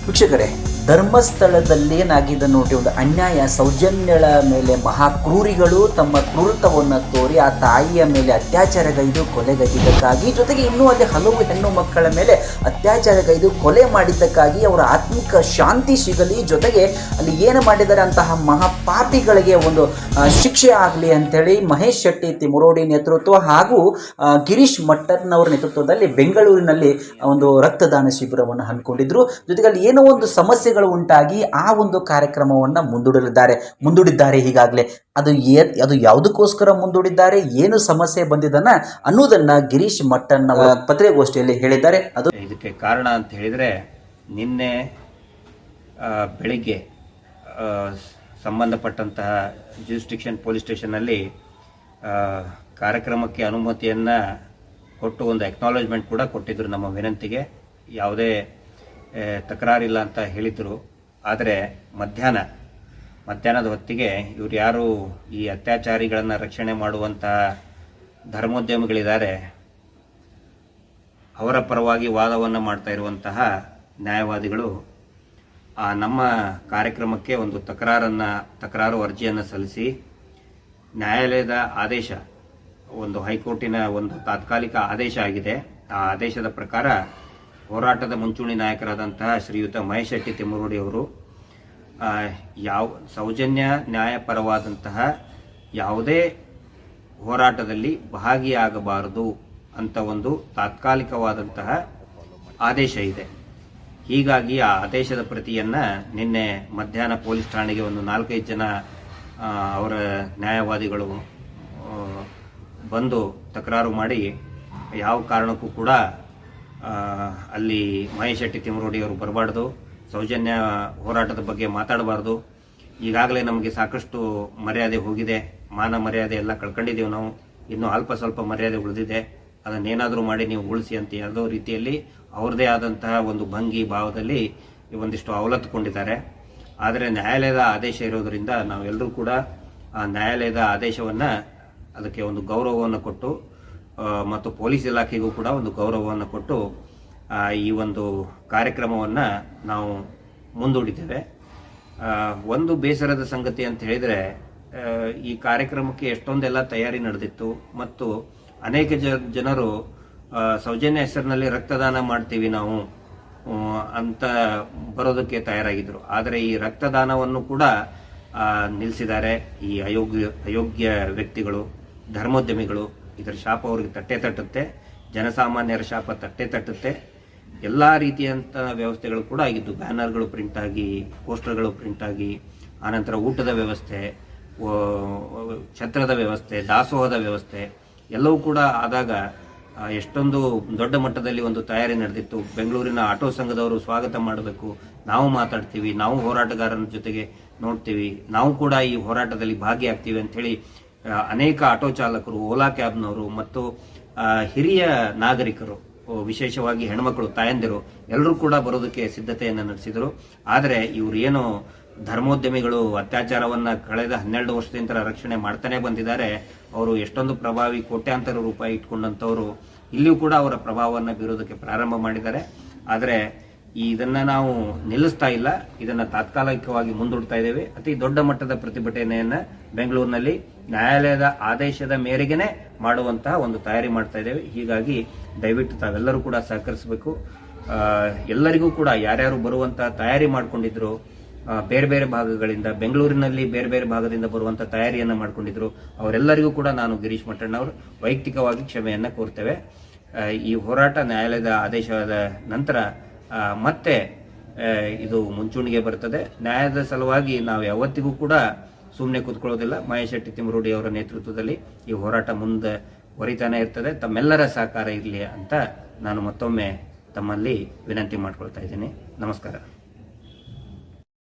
ವೀಕ್ಷಕರೇ, ಧರ್ಮಸ್ಥಳದಲ್ಲಿ ಏನಾಗಿದೆ ನೋಡಿ, ಒಂದು ಅನ್ಯಾಯ. ಸೌಜನ್ಯಳ ಮೇಲೆ ಮಹಾಕ್ರೂರಿಗಳು ತಮ್ಮ ಕ್ರೂರತ್ವವನ್ನು ತೋರಿ ಆ ತಾಯಿಯ ಮೇಲೆ ಅತ್ಯಾಚಾರಗೈದು ಕೊಲೆಗೈದಿದ್ದಕ್ಕಾಗಿ, ಜೊತೆಗೆ ಇನ್ನೂ ಅಲ್ಲಿ ಹಲವು ಹೆಣ್ಣು ಮಕ್ಕಳ ಮೇಲೆ ಅತ್ಯಾಚಾರಗೈದು ಕೊಲೆ ಮಾಡಿದ್ದಕ್ಕಾಗಿ ಅವರ ಆತ್ಮಿಕ ಶಾಂತಿ ಸಿಗಲಿ, ಜೊತೆಗೆ ಅಲ್ಲಿ ಏನು ಮಾಡಿದ್ದಾರೆ ಅಂತಹ ಮಹಾಪಾಪಿಗಳಿಗೆ ಒಂದು ಶಿಕ್ಷೆ ಆಗಲಿ ಅಂಥೇಳಿ ಮಹೇಶ್ ಶೆಟ್ಟಿ ತಿಮರೋಡಿ ನೇತೃತ್ವ ಹಾಗೂ ಗಿರೀಶ್ ಮಟ್ಟಣ್ಣವರ ನೇತೃತ್ವದಲ್ಲಿ ಬೆಂಗಳೂರಿನಲ್ಲಿ ಒಂದು ರಕ್ತದಾನ ಶಿಬಿರವನ್ನು ಹಮ್ಮಿಕೊಂಡಿದ್ರು. ಜೊತೆಗೆ ಅಲ್ಲಿ ಏನೋ ಒಂದು ಸಮಸ್ಯೆಗಳು ಉಂಟಾಗಿ ಆ ಒಂದು ಕಾರ್ಯಕ್ರಮವನ್ನು ಮುಂದೂಡಿದ್ದಾರೆ. ಹೀಗಾಗಲೇ ಅದು ಯಾವುದಕ್ಕೋಸ್ಕರ ಮುಂದೂಡಿದ್ದಾರೆ, ಏನು ಸಮಸ್ಯೆ ಬಂದಿದ್ದನ್ನ ಅನ್ನೋದನ್ನ ಗಿರೀಶ್ ಮಟ್ಟಣ್ಣವರ ಪತ್ರಿಕಾಗೋಷ್ಠಿಯಲ್ಲಿ ಹೇಳಿದ್ದಾರೆ. ಅದು ಇದಕ್ಕೆ ಕಾರಣ ಅಂತ ಹೇಳಿದರೆ, ನಿನ್ನೆ ಬೆಳಿಗ್ಗೆ ಸಂಬಂಧಪಟ್ಟಂತಹ ಜ್ಯೂರಿಸ್ಡಿಕ್ಷನ್ ಪೊಲೀಸ್ ಸ್ಟೇಷನ್ನಲ್ಲಿ ಕಾರ್ಯಕ್ರಮಕ್ಕೆ ಅನುಮತಿಯನ್ನು ಕೊಟ್ಟು ಒಂದು ಅಕ್ನಾಲೇಜ್ಮೆಂಟ್ ಕೂಡ ಕೊಟ್ಟಿದ್ದರು. ನಮ್ಮ ವಿನಂತಿಗೆ ಯಾವುದೇ ತಕರಾರಿಲ್ಲ ಅಂತ ಹೇಳಿದರು. ಆದರೆ ಮಧ್ಯಾಹ್ನದ ಹೊತ್ತಿಗೆ ಇವರು ಯಾರು ಈ ಅತ್ಯಾಚಾರಿಗಳನ್ನು ರಕ್ಷಣೆ ಮಾಡುವಂತಹ ಧರ್ಮೋದ್ಯಮಿಗಳಿದ್ದಾರೆ, ಅವರ ಪರವಾಗಿ ವಾದವನ್ನು ಮಾಡ್ತಾ ಇರುವಂತಹ ನ್ಯಾಯವಾದಿಗಳು ನಮ್ಮ ಕಾರ್ಯಕ್ರಮಕ್ಕೆ ಒಂದು ತಕರಾರು ಅರ್ಜಿಯನ್ನು ಸಲ್ಲಿಸಿ, ನ್ಯಾಯಾಲಯದ ಆದೇಶ, ಒಂದು ಹೈಕೋರ್ಟಿನ ಒಂದು ತಾತ್ಕಾಲಿಕ ಆದೇಶ ಆಗಿದೆ. ಆ ಆದೇಶದ ಪ್ರಕಾರ ಹೋರಾಟದ ಮುಂಚೂಣಿ ನಾಯಕರಾದಂತಹ ಶ್ರೀಯುತ ಮಹೇಶ್ ಶೆಟ್ಟಿ ತಿಮರೋಡಿ ಅವರು ಸೌಜನ್ಯ ನ್ಯಾಯಪರವಾದಂತಹ ಯಾವುದೇ ಹೋರಾಟದಲ್ಲಿ ಭಾಗಿಯಾಗಬಾರದು ಅಂತ ಒಂದು ತಾತ್ಕಾಲಿಕವಾದಂತಹ ಆದೇಶ ಇದೆ. ಹೀಗಾಗಿ ಆ ಆದೇಶದ ಪ್ರತಿಯನ್ನು ನಿನ್ನೆ ಮಧ್ಯಾಹ್ನ ಪೊಲೀಸ್ ಠಾಣೆಗೆ ಒಂದು 4-5 ಜನ ಅವರ ನ್ಯಾಯವಾದಿಗಳು ಬಂದು ತಕರಾರು ಮಾಡಿ, ಯಾವ ಕಾರಣಕ್ಕೂ ಕೂಡ ಅಲ್ಲಿ ಮಹೇಶ್ ಶೆಟ್ಟಿ ತಿಮರೋಡಿ ಅವರು ಬರಬಾರ್ದು, ಸೌಜನ್ಯ ಹೋರಾಟದ ಬಗ್ಗೆ ಮಾತಾಡಬಾರ್ದು, ಈಗಾಗಲೇ ನಮಗೆ ಸಾಕಷ್ಟು ಮರ್ಯಾದೆ ಹೋಗಿದೆ, ಮಾನ ಮರ್ಯಾದೆ ಎಲ್ಲ ಕಳ್ಕೊಂಡಿದ್ದೀವಿ ನಾವು, ಇನ್ನೂ ಅಲ್ಪ ಸ್ವಲ್ಪ ಮರ್ಯಾದೆ ಉಳಿದಿದೆ, ಅದನ್ನೇನಾದರೂ ಮಾಡಿ ನೀವು ಉಳಿಸಿ ಅಂತ ಯಾವುದೋ ರೀತಿಯಲ್ಲಿ ಅವ್ರದ್ದೇ ಆದಂತಹ ಒಂದು ಭಂಗಿ ಭಾವದಲ್ಲಿ ಒಂದಿಷ್ಟು ಅವಲತ್ತುಕೊಂಡಿದ್ದಾರೆ. ಆದರೆ ನ್ಯಾಯಾಲಯದ ಆದೇಶ ಇರೋದರಿಂದ ನಾವೆಲ್ಲರೂ ಕೂಡ ಆ ನ್ಯಾಯಾಲಯದ ಆದೇಶವನ್ನು, ಅದಕ್ಕೆ ಒಂದು ಗೌರವವನ್ನು ಕೊಟ್ಟು, ಮತ್ತು ಪೊಲೀಸ್ ಇಲಾಖೆಗೂ ಕೂಡ ಒಂದು ಗೌರವವನ್ನು ಕೊಟ್ಟು ಈ ಒಂದು ಕಾರ್ಯಕ್ರಮವನ್ನು ನಾವು ಮುಂದೂಡಿದ್ದೇವೆ. ಒಂದು ಬೇಸರದ ಸಂಗತಿ ಅಂತ ಹೇಳಿದರೆ, ಈ ಕಾರ್ಯಕ್ರಮಕ್ಕೆ ಎಷ್ಟೊಂದೆಲ್ಲ ತಯಾರಿ ನಡೆದಿತ್ತು ಮತ್ತು ಅನೇಕ ಜನರು ಸೌಜನ್ಯ ಹೆಸರಿನಲ್ಲಿ ರಕ್ತದಾನ ಮಾಡ್ತೀವಿ ನಾವು ಅಂತ ಬರೋದಕ್ಕೆ ತಯಾರಾಗಿದ್ದರು. ಆದರೆ ಈ ರಕ್ತದಾನವನ್ನು ಕೂಡ ನಿಲ್ಲಿಸಿದ್ದಾರೆ ಈ ಅಯೋಗ್ಯ ವ್ಯಕ್ತಿಗಳು, ಧರ್ಮೋದ್ಯಮಿಗಳು. ಇದರ ಶಾಪ ಅವರಿಗೆ ತಟ್ಟುತ್ತೆ, ಜನಸಾಮಾನ್ಯರ ಶಾಪ ತಟ್ಟುತ್ತೆ. ಎಲ್ಲ ರೀತಿಯಂಥ ವ್ಯವಸ್ಥೆಗಳು ಕೂಡ ಆಗಿದ್ದು, ಬ್ಯಾನರ್ಗಳು ಪ್ರಿಂಟ್ ಆಗಿ, ಪೋಸ್ಟರ್ಗಳು ಪ್ರಿಂಟ್ ಆಗಿ, ಆನಂತರ ಊಟದ ವ್ಯವಸ್ಥೆ, ಛತ್ರದ ವ್ಯವಸ್ಥೆ, ದಾಸೋಹದ ವ್ಯವಸ್ಥೆ ಎಲ್ಲವೂ ಕೂಡ ಆದಾಗ ಎಷ್ಟೊಂದು ದೊಡ್ಡ ಮಟ್ಟದಲ್ಲಿ ಒಂದು ತಯಾರಿ ನಡೆದಿತ್ತು. ಬೆಂಗಳೂರಿನ ಆಟೋ ಸಂಘದವರು ಸ್ವಾಗತ ಮಾಡಬೇಕು, ನಾವು ಮಾತಾಡ್ತೀವಿ, ನಾವು ಹೋರಾಟಗಾರನ ಜೊತೆಗೆ ನೋಡ್ತೀವಿ, ನಾವು ಕೂಡ ಈ ಹೋರಾಟದಲ್ಲಿ ಭಾಗಿಯಾಗ್ತೀವಿ ಅಂಥೇಳಿ ಅನೇಕ ಆಟೋ ಚಾಲಕರು, ಓಲಾ ಕ್ಯಾಬ್ನವರು ಮತ್ತು ಹಿರಿಯ ನಾಗರಿಕರು, ವಿಶೇಷವಾಗಿ ಹೆಣ್ಮಕ್ಳು, ತಾಯಂದಿರು ಎಲ್ಲರೂ ಕೂಡ ಬರೋದಕ್ಕೆ ಸಿದ್ಧತೆಯನ್ನು ನಡೆಸಿದರು. ಆದರೆ ಇವರು ಏನು ಧರ್ಮೋದ್ಯಮಿಗಳು ಅತ್ಯಾಚಾರವನ್ನು ಕಳೆದ 12 ವರ್ಷದಿಂದ ರಕ್ಷಣೆ ಮಾಡ್ತಾನೆ ಬಂದಿದ್ದಾರೆ, ಅವರು ಎಷ್ಟೊಂದು ಪ್ರಭಾವಿ ಕೋಟ್ಯಾಂತರ ರೂಪಾಯಿ ಇಟ್ಕೊಂಡಂಥವರು ಇಲ್ಲಿಯೂ ಕೂಡ ಅವರ ಪ್ರಭಾವವನ್ನು ಬೀರೋದಕ್ಕೆ ಪ್ರಾರಂಭ ಮಾಡಿದ್ದಾರೆ. ಆದರೆ ಇದನ್ನು ನಾವು ನಿಲ್ಲಿಸ್ತಾ ಇಲ್ಲ, ಇದನ್ನು ತಾತ್ಕಾಲಿಕವಾಗಿ ಮುಂದೂಡ್ತಾ ಇದ್ದೇವೆ. ಅತಿ ದೊಡ್ಡ ಮಟ್ಟದ ಪ್ರತಿಭಟನೆಯನ್ನು ಬೆಂಗಳೂರಿನಲ್ಲಿ ನ್ಯಾಯಾಲಯದ ಆದೇಶದ ಮೇರೆಗೆ ಮಾಡುವಂತಹ ಒಂದು ತಯಾರಿ ಮಾಡ್ತಾ ಇದ್ದೇವೆ. ಹೀಗಾಗಿ ದಯವಿಟ್ಟು ತಾವೆಲ್ಲರೂ ಕೂಡ ಸಹಕರಿಸಬೇಕು. ಎಲ್ಲರಿಗೂ ಕೂಡ ಯಾರ್ಯಾರು ಬರುವಂತಹ ತಯಾರಿ ಮಾಡಿಕೊಂಡಿದ್ರು, ಬೇರೆ ಬೇರೆ ಭಾಗಗಳಿಂದ, ಬೆಂಗಳೂರಿನಲ್ಲಿ ಬೇರೆ ಬೇರೆ ಭಾಗದಿಂದ ಬರುವಂಥ ತಯಾರಿಯನ್ನು ಮಾಡಿಕೊಂಡಿದ್ರು, ಅವರೆಲ್ಲರಿಗೂ ಕೂಡ ನಾನು ಗಿರೀಶ್ ಮಟ್ಟಣ್ಣವರು ವೈಯಕ್ತಿಕವಾಗಿ ಕ್ಷಮೆಯನ್ನು ಕೋರ್ತೇವೆ. ಈ ಹೋರಾಟ ನ್ಯಾಯಾಲಯದ ಆದೇಶದ ನಂತರ ಮತ್ತೆ ಇದು ಮುಂಚೂಣಿಗೆ ಬರ್ತದೆ. ನ್ಯಾಯದ ಸಲುವಾಗಿ ನಾವು ಯಾವತ್ತಿಗೂ ಕೂಡ ಸುಮ್ಮನೆ ಕೂತ್ಕೊಳ್ಳೋದಿಲ್ಲ. ಮಹೇಶ್ ಶೆಟ್ಟಿ ತಿಮರೋಡಿ ಅವರ ನೇತೃತ್ವದಲ್ಲಿ ಈ ಹೋರಾಟ ಮುಂದೆ ಹೊರಿತಾನೆ ಇರ್ತದೆ. ತಮ್ಮೆಲ್ಲರ ಸಹಕಾರ ಇರಲಿ ಅಂತ ನಾನು ಮತ್ತೊಮ್ಮೆ ತಮ್ಮಲ್ಲಿ ವಿನಂತಿ ಮಾಡ್ಕೊಳ್ತಾ ಇದ್ದೀನಿ. ನಮಸ್ಕಾರ.